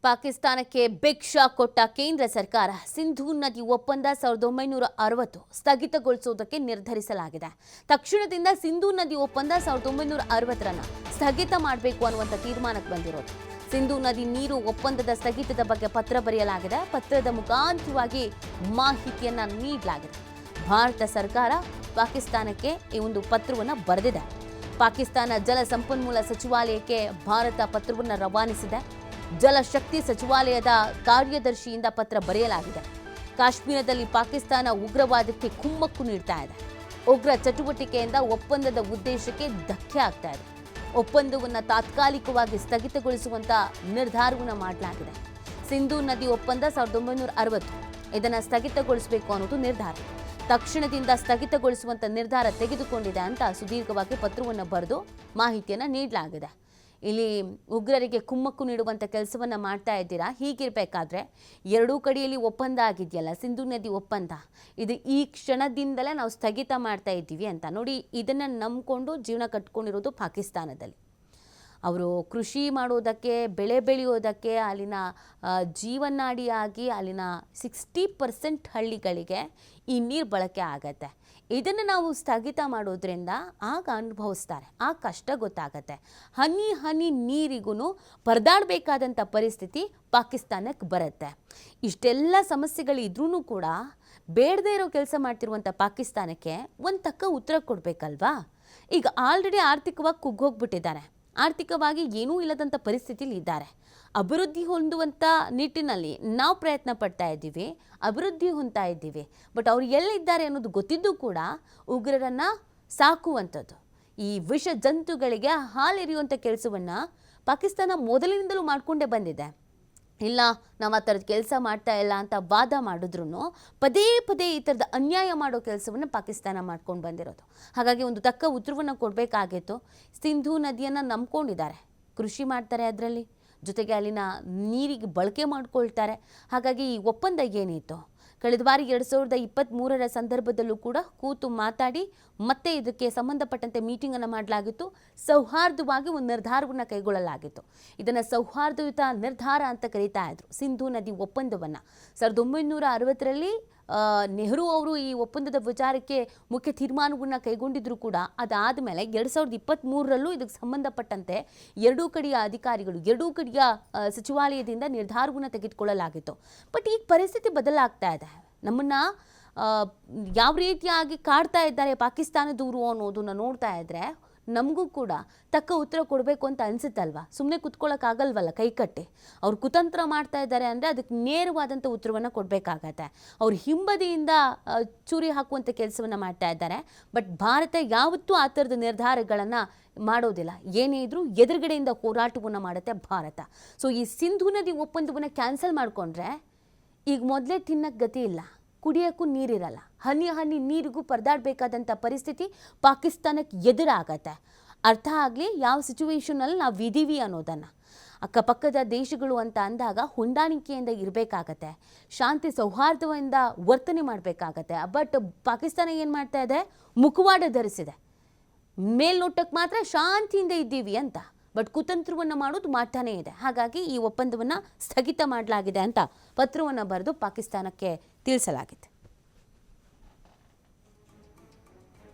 ಪಾಕಿಸ್ತಾನಕ್ಕೆ big shock ಕೊಟ್ಟ ಕೇಂದ್ರ ಸರ್ಕಾರ ಸಿಂಧೂ ನದಿ ಒಪ್ಪಂದ 1960 ಸ್ಥಗಿತಗೊಳಿಸುವುದಕ್ಕೆ ನಿರ್ಧರಿಸಲಾಗಿದೆ. ತಕ್ಷಣದಿಂದ ಸಿಂಧೂ ನದಿ ಒಪ್ಪಂದ 1960ರನ್ನು ಸ್ಥಗಿತ ಮಾಡಬೇಕು ಅನ್ನುವಂತ ತೀರ್ಮಾನಕ್ಕೆ ಬಂದಿರೋದು. ಸಿಂಧೂ ನದಿ ನೀರು ಒಪ್ಪಂದದ ಸ್ಥಗಿತದ ಬಗ್ಗೆ ಪತ್ರ ಬರೆಯಲಾಗಿದೆ. ಪತ್ರದ ಮುಖಾಂತರವಾಗಿ ಮಾಹಿತಿಯನ್ನ ನೀಡಲಾಗಿದೆ. ಭಾರತ ಸರ್ಕಾರ ಪಾಕಿಸ್ತಾನಕ್ಕೆ ಈ ಒಂದು ಪತ್ರವನ್ನು ಬರೆದಿದೆ. ಪಾಕಿಸ್ತಾನ ಜಲ ಸಂಪನ್ಮೂಲ ಸಚಿವಾಲಯಕ್ಕೆ ಭಾರತ ಪತ್ರವನ್ನು ರವಾನಿಸಿದೆ. ಜಲಶಕ್ತಿ ಸಚಿವಾಲಯದ ಕಾರ್ಯದರ್ಶಿಯಿಂದ ಪತ್ರ ಬರೆಯಲಾಗಿದೆ. ಕಾಶ್ಮೀರದಲ್ಲಿ ಪಾಕಿಸ್ತಾನ ಉಗ್ರವಾದಕ್ಕೆ ಕುಮ್ಮಕ್ಕು ನೀಡ್ತಾ ಇದೆ. ಉಗ್ರ ಚಟುವಟಿಕೆಯಿಂದ ಒಪ್ಪಂದದ ಉದ್ದೇಶಕ್ಕೆ ಧಕ್ಕೆ ಆಗ್ತಾ ಇದೆ. ಒಪ್ಪಂದವನ್ನು ತಾತ್ಕಾಲಿಕವಾಗಿ ಸ್ಥಗಿತಗೊಳಿಸುವಂತ ನಿರ್ಧಾರವನ್ನು ಮಾಡಲಾಗಿದೆ. ಸಿಂಧೂ ನದಿ ಒಪ್ಪಂದ 1960 ಇದನ್ನು ಸ್ಥಗಿತಗೊಳಿಸಬೇಕು ಅನ್ನೋದು ನಿರ್ಧಾರ. ತಕ್ಷಣದಿಂದ ಸ್ಥಗಿತಗೊಳಿಸುವಂತ ನಿರ್ಧಾರ ತೆಗೆದುಕೊಂಡಿದೆ ಅಂತ ಸುದೀರ್ಘವಾಗಿ ಪತ್ರವನ್ನು ಬರೆದು ಮಾಹಿತಿಯನ್ನು ನೀಡಲಾಗಿದೆ. ಇಲ್ಲಿ ಉಗ್ರರಿಗೆ ಕುಮ್ಮಕ್ಕು ನೀಡುವಂಥ ಕೆಲಸವನ್ನು ಮಾಡ್ತಾ ಇದ್ದೀರಾ. ಹೀಗಿರಬೇಕಾದ್ರೆ ಎರಡೂ ಕಡೆಯಲ್ಲಿ ಒಪ್ಪಂದ ಆಗಿದೆಯಲ್ಲ, ಸಿಂಧೂ ನದಿ ಒಪ್ಪಂದ, ಇದು ಈ ಕ್ಷಣದಿಂದಲೇ ನಾವು ಸ್ಥಗಿತ ಮಾಡ್ತಾ ಇದ್ದೀವಿ ಅಂತ ನೋಡಿ. ಇದನ್ನು ನಂಬಿಕೊಂಡು ಜೀವನ ಕಟ್ಕೊಂಡಿರೋದು ಪಾಕಿಸ್ತಾನದಲ್ಲಿ. ಅವರು ಕೃಷಿ ಮಾಡೋದಕ್ಕೆ, ಬೆಳೆ ಬೆಳೆಯೋದಕ್ಕೆ, ಅಲ್ಲಿನ ಜೀವನಾಡಿಯಾಗಿ ಅಲ್ಲಿನ 60% ಹಳ್ಳಿಗಳಿಗೆ ಈ ನೀರು ಬಳಕೆ ಆಗತ್ತೆ. ಇದನ್ನು ನಾವು ಸ್ಥಗಿತ ಮಾಡೋದ್ರಿಂದ ಆಗ ಅನುಭವಿಸ್ತಾರೆ, ಆ ಕಷ್ಟ ಗೊತ್ತಾಗತ್ತೆ. ಹನಿ ಹನಿ ನೀರಿಗೂ ಪರದಾಡಬೇಕಾದಂಥ ಪರಿಸ್ಥಿತಿ ಪಾಕಿಸ್ತಾನಕ್ಕೆ ಬರುತ್ತೆ. ಇಷ್ಟೆಲ್ಲ ಸಮಸ್ಯೆಗಳಿದ್ರೂ ಕೂಡ ಬೇಡದೇ ಇರೋ ಕೆಲಸ ಮಾಡ್ತಿರುವಂಥ ಪಾಕಿಸ್ತಾನಕ್ಕೆ ಒಂದು ತಕ್ಕ ಉತ್ತರ ಕೊಡಬೇಕಲ್ವಾ. ಈಗ ಆಲ್ರೆಡಿ ಆರ್ಥಿಕವಾಗಿ ಕುಗ್ಗೋಗ್ಬಿಟ್ಟಿದ್ದಾರೆ. ಆರ್ಥಿಕವಾಗಿ ಏನೂ ಇಲ್ಲದಂಥ ಪರಿಸ್ಥಿತಿಲಿ ಇದ್ದಾರೆ. ಅಭಿವೃದ್ಧಿ ಹೊಂದುವಂಥ ನಿಟ್ಟಿನಲ್ಲಿ ನಾವು ಪ್ರಯತ್ನ ಪಡ್ತಾ ಇದ್ದೀವಿ, ಅಭಿವೃದ್ಧಿ ಹೊಂದ್ತಾ ಇದ್ದೀವಿ. ಬಟ್ ಅವ್ರು ಎಲ್ಲಿದ್ದಾರೆ ಅನ್ನೋದು ಗೊತ್ತಿದ್ದು ಕೂಡ ಉಗ್ರರನ್ನು ಸಾಕುವಂಥದ್ದು, ಈ ವಿಷ ಜಂತುಗಳಿಗೆ ಹಾಲೆರಿಯುವಂಥ ಕೆಲಸವನ್ನು ಪಾಕಿಸ್ತಾನ ಮೊದಲಿನಿಂದಲೂ ಮಾಡಿಕೊಂಡೇ ಬಂದಿದೆ. ಇಲ್ಲ, ನಾವು ಆ ಥರದ ಕೆಲಸ ಮಾಡ್ತಾ ಇಲ್ಲ ಅಂತ ವಾದ ಮಾಡಿದ್ರು ಪದೇ ಪದೇ ಈ ಥರದ ಅನ್ಯಾಯ ಮಾಡೋ ಕೆಲಸವನ್ನು ಪಾಕಿಸ್ತಾನ ಮಾಡ್ಕೊಂಡು ಬಂದಿರೋದು. ಹಾಗಾಗಿ ಒಂದು ತಕ್ಕ ಉತ್ತರವನ್ನು ಕೊಡಬೇಕಾಗಿತ್ತು. ಸಿಂಧೂ ನದಿಯನ್ನು ನಂಬ್ಕೊಂಡಿದ್ದಾರೆ, ಕೃಷಿ ಮಾಡ್ತಾರೆ, ಅದರಲ್ಲಿ ಜೊತೆಗೆ ಅಲ್ಲಿನ ನೀರಿಗೆ ಬಳಕೆ ಮಾಡ್ಕೊಳ್ತಾರೆ. ಹಾಗಾಗಿ ಈ ಒಪ್ಪಂದ ಏನಿತ್ತು, ಕಳೆದ ಬಾರಿ 2023ರ ಸಂದರ್ಭದಲ್ಲೂ ಕೂಡ ಕೂತು ಮಾತಾಡಿ ಮತ್ತೆ ಇದಕ್ಕೆ ಸಂಬಂಧಪಟ್ಟಂತೆ ಮೀಟಿಂಗನ್ನು ಮಾಡಲಾಗಿತ್ತು. ಸೌಹಾರ್ದವಾಗಿ ಒಂದು ನಿರ್ಧಾರವನ್ನು ಕೈಗೊಳ್ಳಲಾಗಿತ್ತು. ಇದನ್ನು ಸೌಹಾರ್ದಯುತ ನಿರ್ಧಾರ ಅಂತ ಕರೀತಾ ಇದ್ರು. ಸಿಂಧೂ ನದಿ ಒಪ್ಪಂದವನ್ನು 1960ರಲ್ಲಿ ನೆಹರು ಅವರು ಈ ಒಪ್ಪಂದದ ವಿಚಾರಕ್ಕೆ ಮುಖ್ಯ ತೀರ್ಮಾನವನ್ನು ಕೈಗೊಂಡಿದ್ರು ಕೂಡ ಅದಾದ ಮೇಲೆ 2023ರಲ್ಲೂ ಇದಕ್ಕೆ ಸಂಬಂಧಪಟ್ಟಂತೆ ಎರಡೂ ಕಡೆಯ ಅಧಿಕಾರಿಗಳು, ಎರಡೂ ಕಡೆಯ ಸಚಿವಾಲಯದಿಂದ ನಿರ್ಧಾರವನ್ನು ತೆಗೆದುಕೊಳ್ಳಲಾಗಿತ್ತು. ಬಟ್ ಈಗ ಪರಿಸ್ಥಿತಿ ಬದಲಾಗ್ತಾ ಇದೆ. ನಮ್ಮನ್ನು ಯಾವ ರೀತಿಯಾಗಿ ಕಾಡ್ತಾ ಇದ್ದಾರೆ ಪಾಕಿಸ್ತಾನದವರು ಅನ್ನೋದನ್ನು ನೋಡ್ತಾ ಇದ್ರೆ ನಮಗೂ ಕೂಡ ತಕ್ಕ ಉತ್ತರ ಕೊಡಬೇಕು ಅಂತ ಅನಿಸುತ್ತಲ್ವ. ಸುಮ್ಮನೆ ಕುತ್ಕೊಳ್ಳೋಕ್ಕಾಗಲ್ವಲ್ಲ ಕೈ ಕಟ್ಟಿ. ಅವ್ರು ಕುತಂತ್ರ ಮಾಡ್ತಾ ಇದ್ದಾರೆ ಅಂದರೆ ಅದಕ್ಕೆ ನೇರವಾದಂಥ ಉತ್ತರವನ್ನು ಕೊಡಬೇಕಾಗತ್ತೆ. ಅವ್ರು ಹಿಂಬದಿಯಿಂದ ಚೂರಿ ಹಾಕುವಂಥ ಕೆಲಸವನ್ನು ಮಾಡ್ತಾ ಇದ್ದಾರೆ. ಬಟ್ ಭಾರತ ಯಾವತ್ತೂ ಆ ಥರದ ನಿರ್ಧಾರಗಳನ್ನು ಮಾಡೋದಿಲ್ಲ. ಏನೇ ಇದ್ರೂ ಎದುರುಗಡೆಯಿಂದ ಹೋರಾಟವನ್ನು ಮಾಡುತ್ತೆ ಭಾರತ. ಸೊ ಈ ಸಿಂಧೂ ನದಿ ಒಪ್ಪಂದವನ್ನು ಕ್ಯಾನ್ಸಲ್ ಮಾಡಿಕೊಂಡ್ರೆ ಈಗ ಮೊದಲೇ ತಿನ್ನಕ್ಕೆ ಗತಿ ಇಲ್ಲ, ಕುಡಿಯೋಕ್ಕೂ ನೀರಿರಲ್ಲ. ಹನಿ ಹನಿ ನೀರಿಗೂ ಪರದಾಡಬೇಕಾದಂಥ ಪರಿಸ್ಥಿತಿ ಪಾಕಿಸ್ತಾನಕ್ಕೆ ಎದುರಾಗತ್ತೆ. ಅರ್ಥ ಆಗಲಿ ಯಾವ ಸಿಚುವೇಶನಲ್ಲಿ ನಾವು ಇದ್ದೀವಿ ಅನ್ನೋದನ್ನು. ಅಕ್ಕಪಕ್ಕದ ದೇಶಗಳು ಅಂತ ಅಂದಾಗ ಹೊಂದಾಣಿಕೆಯಿಂದ ಇರಬೇಕಾಗತ್ತೆ, ಶಾಂತಿ ಸೌಹಾರ್ದದಿಂದ ವರ್ತನೆ ಮಾಡಬೇಕಾಗತ್ತೆ. ಬಟ್ ಪಾಕಿಸ್ತಾನ ಏನು ಮಾಡ್ತಾ ಇದೆ, ಮುಖವಾಡ ಧರಿಸಿದೆ. ಮೇಲ್ನೋಟಕ್ಕೆ ಮಾತ್ರ ಶಾಂತಿಯಿಂದ ಇದ್ದೀವಿ ಅಂತ, ಬಟ್ ಕುತಂತ್ರವನ್ನು ಮಾಡೋದು ಮಾಡ್ತಾನೇ ಇದೆ. ಹಾಗಾಗಿ ಈ ಒಪ್ಪಂದವನ್ನು ಸ್ಥಗಿತ ಮಾಡಲಾಗಿದೆ ಅಂತ ಪತ್ರವನ್ನು ಬರೆದು ಪಾಕಿಸ್ತಾನಕ್ಕೆ ತಿಳಿಸಲಾಗಿದೆ.